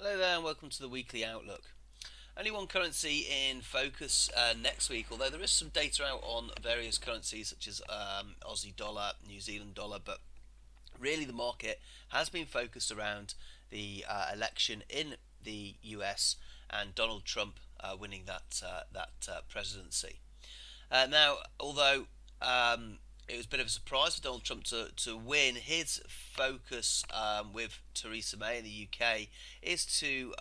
Hello there and welcome to the weekly outlook. Only one currency in focus next week, although there is some data out on various currencies such as Aussie dollar, New Zealand dollar, but really the market has been focused around the election in the US and Donald Trump winning that presidency. Now, although it was a bit of a surprise for Donald Trump to win, his focus with Theresa May in the UK is to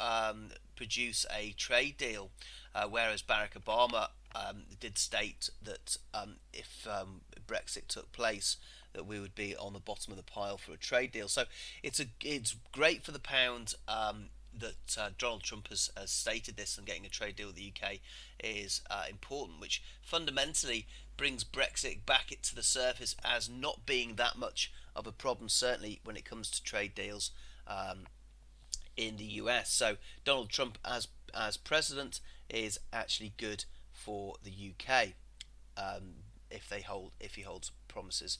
produce a trade deal, whereas Barack Obama did state that if Brexit took place, that we would be on the bottom of the pile for a trade deal. So it's great for the pound. That Donald Trump has stated this, and getting a trade deal with the UK is important, which fundamentally brings Brexit back to the surface as not being that much of a problem, certainly when it comes to trade deals in the US. So Donald Trump as president is actually good for the UK if he holds promises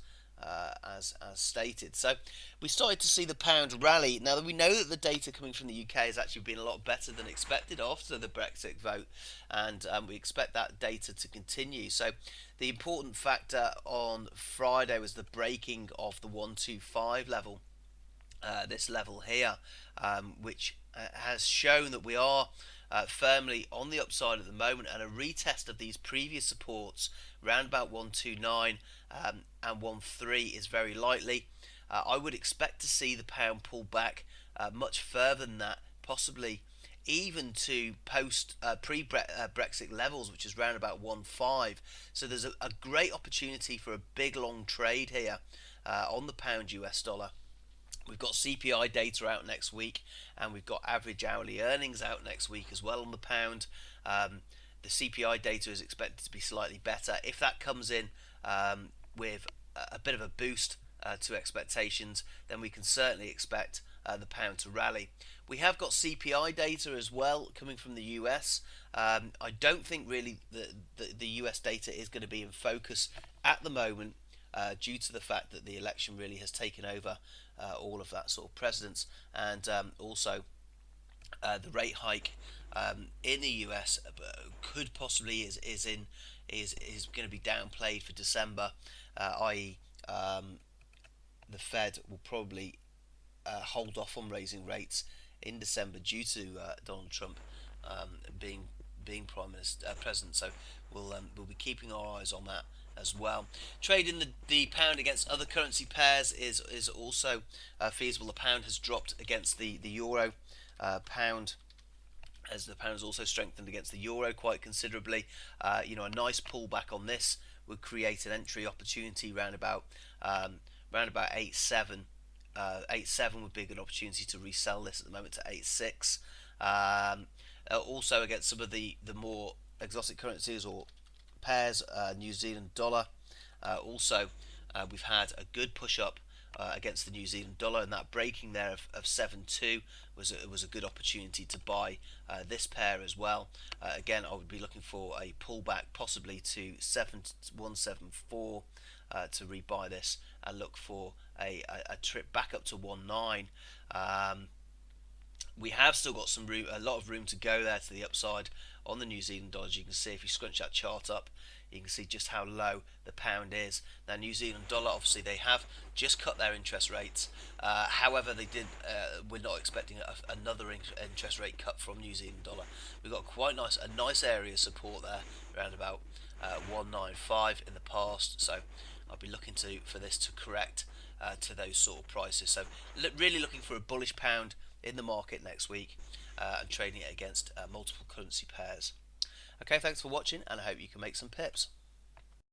as stated. So we started to see the pound rally. Now we know that the data coming from the UK has actually been a lot better than expected after the Brexit vote, and we expect that data to continue. So the important factor on Friday was the breaking of the 125 level. This level here, which has shown that we are firmly on the upside at the moment, and a retest of these previous supports round about 129 and 13 is very likely. I would expect to see the pound pull back much further than that, possibly even to post pre-Brexit levels, which is round about 15. So there's a great opportunity for a big long trade here on the pound US dollar. We've got CPI data out next week, and we've got average hourly earnings out next week as well on the pound. The CPI data is expected to be slightly better. If that comes in with a bit of a boost to expectations, then we can certainly expect the pound to rally. We have got CPI data as well coming from the US. I don't think really the US data is going to be in focus at the moment, due to the fact that the election really has taken over all of that sort of precedence, and also the rate hike in the US could possibly is going to be downplayed for December, i.e. The Fed will probably hold off on raising rates in December due to Donald Trump being president. So we'll be keeping our eyes on that as well. Trading the pound against other currency pairs is also feasible. The pound has dropped against the euro. Pound as the pound has also strengthened against the euro quite considerably. A nice pullback on this would create an entry opportunity round about 8.7. 8.7 would be a good opportunity to resell this at the moment to 8.6. Also against some of the more exotic currencies or pairs, New Zealand dollar. We've had a good push up against the New Zealand dollar, and that breaking there of 7.2 was a good opportunity to buy this pair as well. Again, I would be looking for a pullback possibly to 174 to rebuy this, and look for a trip back up to 19. We have still got a lot of room to go there to the upside on the New Zealand dollar. As you can see, if you scrunch that chart up, you can see just how low the pound is. Now, New Zealand dollar, obviously, they have just cut their interest rates. However, we're not expecting another interest rate cut from New Zealand dollar. We've got a nice area of support there, around about 195 in the past. So I'll be looking for this to correct to those sort of prices. So really looking for a bullish pound in the market next week, and trading it against multiple currency pairs. Okay, thanks for watching, and I hope you can make some pips.